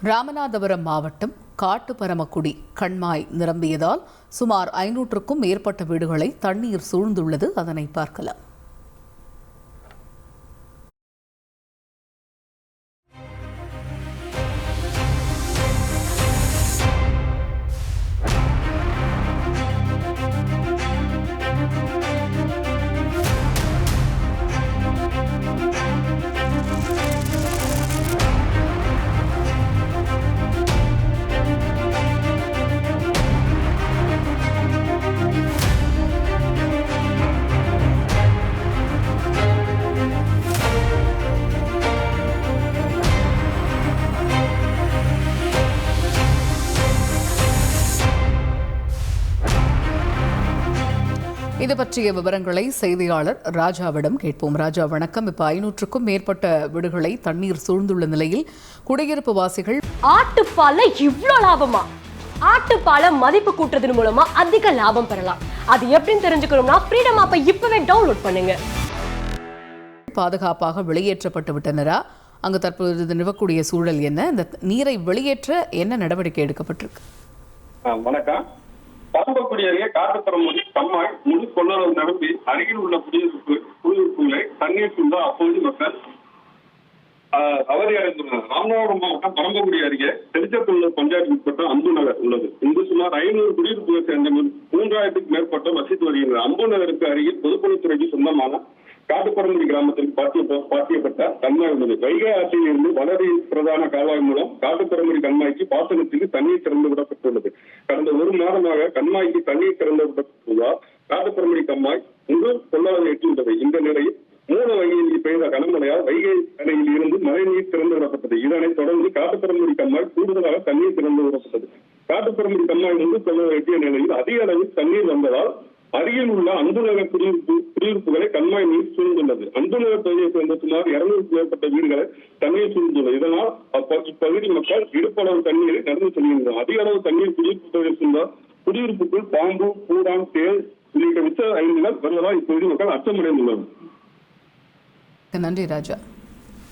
ராமநாதபுரம் மாவட்டம் காட்டுப்பரமக்குடி கண்மாய் நிரம்பியதால் சுமார் 500க்கும் மேற்பட்ட வீடுகளை தண்ணீர் சூழ்ந்துள்ளது. அதனை பார்க்கலாம். இது பற்றிய விவரங்களை செய்தியாளர் ராஜாவிடம் கேட்போம். ராஜா வணக்கம். இப்ப 500க்கும் மேற்பட்ட வீடுகளை தண்ணீர் சூழ்ந்துள்ள நிலையில் குடியிருப்பு வாசிகள் ஆட்டுப்பால்ல இவ்ளோ லாபமா? ஆட்டுப்பாலை மதிப்பு கூட்டுறதன் மூலமா அதிக லாபம் பெறலாம். அது எப்படின்னு தெரிஞ்சுக்கணும்னா ஃப்ரீடம் ஆப்பை இப்பவே டவுன்லோட் பண்ணுங்க. பாதுகாப்பாக வெளியேற்றப்பட்டு விட்டனரா? அங்கு தற்போது நிலவக்கூடிய சூழல் என்ன? இந்த நீரை வெளியேற்ற என்ன நடவடிக்கை எடுக்கப்பட்டிருக்கு? வணக்கம். பரம்பக்குடி அருகே காட்டுப்பரமக்குடி கம்மாய் முழு கொள்ளளவு நிரம்பி அருகில் உள்ள குடியிருப்புகளை தண்ணீர் சூழ்ந்த அப்போது மக்கள் அவதி அடைந்துள்ளனர். ராமநாதபுரம் மாவட்டம் பரம்பக்குடி அருகே திருச்செந்தூர் பஞ்சாயத்து உட்பட்ட அம்பு நகர் உள்ளது. இங்கு சுமார் 500 குடியிருப்புகளை சேர்ந்த 3000க்கும் மேற்பட்ட வசித்து வருகின்றனர். அம்பு நகருக்கு அருகில் பொதுப்பணித்துறைக்கு சொந்தமான காட்டுப்பரமக்குடி கிராமத்தில் பாத்தியப்பட்ட கண்மாய் உள்ளது. வைகை ஆற்றில் இருந்து வடதி பிரதான கால்வாய் மூலம் காட்டுப்பரமக்குடி கண்மாய்க்கு பாசனத்திற்கு தண்ணீர் திறந்து விடப்பட்டுள்ளது. கடந்த ஒரு மாதமாக கண்மாய்க்கு தண்ணீர் திறந்து விடப்பட்டுள்ளதால் காட்டுப்பரமக்குடி கண்மாய் முழு கொள்ளளவை எட்டியுள்ளது. இந்த நிலையில் மூல வகையில் பெய்த கனமழையால் வைகை அணையில் இருந்து மழைநீர் திறந்து விடப்பட்டது. இதனைத் தொடர்ந்து காட்டுப்பரமக்குடி கண்மாய் கூடுதலாக தண்ணீர் திறந்து விடப்பட்டது. காட்டுப்பரமக்குடி கண்மாய் முழு கொள்ளளவை எட்டிய நிலையில் அதிக அளவில் தண்ணீர் வந்ததால் அருகில் உள்ள அன்புநகர் குடியிருப்புகளை கண்மாய் நீர் சூழ்ந்துள்ளது. அன்புநகர் பகுதியை சேர்ந்த சுமார் 200க்கும் மேற்பட்ட வீடுகளை தண்ணீர் சூழ்ந்துள்ளது. இதனால் இப்பகுதி மக்கள் இடுப்பளவு தண்ணீரை நடந்து செல்கின்றனர். அதிக அளவு தண்ணீர் குடியிருப்பு பகுதியில் சென்றால் குடியிருப்புக்குள் பாம்பு, பூடான், தேல் உள்ளிட்ட விஷ ஐந்துகள் வருவதால் இப்பகுதி மக்கள் அச்சமடைந்துள்ளனர். நன்றி ராஜா.